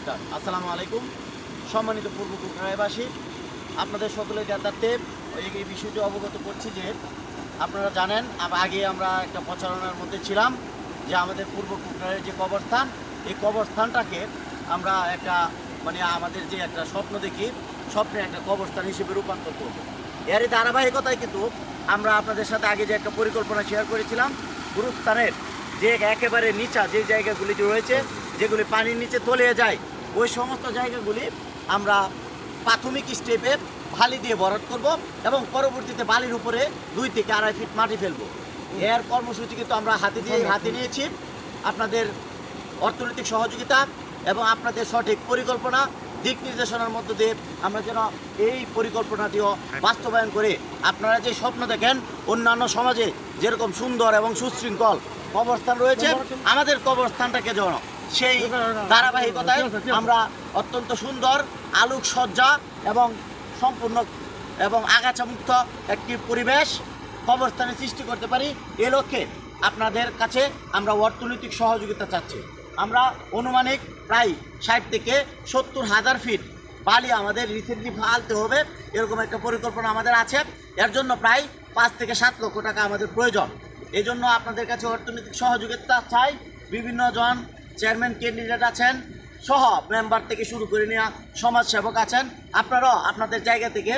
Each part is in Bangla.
নমস্কার, আসসালামু আলাইকুম। সম্মানিত পূর্ব কুকরাইবাসী, আপনাদের সকলের জ্ঞাতার্থে এই বিষয়টি অবগত করছি যে আপনারা জানেন আগে আমরা একটা প্রচারণার মধ্যে ছিলাম যে আমাদের পূর্ব কুকরাইয়ের যে কবরস্থান, এই কবরস্থানটাকে আমরা একটা আমাদের যে একটা স্বপ্ন দেখি, স্বপ্নে একটা কবরস্থান হিসেবে রূপান্তর করব। এরই ধারাবাহিকতায় কিন্তু আমরা আপনাদের সাথে আগে যে একটা পরিকল্পনা শেয়ার করেছিলাম, গুরুস্থানের যে একেবারে নিচা যে জায়গাগুলি রয়েছে, যেগুলি পানির নিচে তলিয়ে যায়, ওই সমস্ত জায়গাগুলি আমরা প্রাথমিক স্টেপে বালি দিয়ে ভরাট করব এবং পরবর্তীতে বালির উপরে 2 থেকে 2.5 ফিট মাটি ফেলবো। এর কর্মসূচি কিন্তু আমরা হাতে নিয়েছি। আপনাদের অর্থনৈতিক সহযোগিতা এবং আপনাদের সঠিক পরিকল্পনা, দিক নির্দেশনার মধ্য দিয়ে আমরা যেন এই পরিকল্পনাটিও বাস্তবায়ন করে আপনারা যে স্বপ্ন দেখেন অন্যান্য সমাজে যেরকম সুন্দর এবং সুশৃঙ্খল কবরস্থান রয়েছে, আমাদের কবরস্থানটাকে যেন সেই ধারাবাহিকতায় আমরা অত্যন্ত সুন্দর আলোকসজ্জা এবং সম্পূর্ণ এবং আগাছামুক্ত একটি পরিবেশ কবরস্থানে সৃষ্টি করতে পারি। এ লক্ষ্যে আপনাদের কাছে আমরা অর্থনৈতিক সহযোগিতা চাচ্ছি। আমরা অনুমানিক প্রায় 60 থেকে 70 হাজার ফিট বালি আমাদের রিসেন্টলি ফালতে হবে, এরকম একটা পরিকল্পনা আমাদের আছে। এর জন্য প্রায় 5 থেকে 7 লক্ষ টাকা আমাদের প্রয়োজন। এই জন্য আপনাদের কাছে অর্থনৈতিক সহযোগিতা চাই। বিভিন্ন জন চেয়ারম্যান ক্যান্ডিডেট আছেন, সহ মেম্বার থেকে শুরু করে নেওয়া সমাজসেবক আছেন, আপনারাও আপনাদের জায়গা থেকে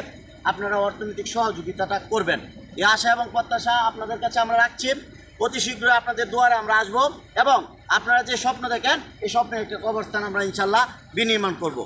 আপনারা অর্থনৈতিক সহযোগিতাটা করবেন। এই আশা এবং প্রত্যাশা আপনাদের কাছে আমরা রাখছি। অতি শীঘ্রই আপনাদের দুয়ারে আমরা আসবো এবং আপনারা যে স্বপ্ন দেখেন এই স্বপ্নের একটা কবরস্থান আমরা ইনশাল্লাহ বিনির্মাণ করব।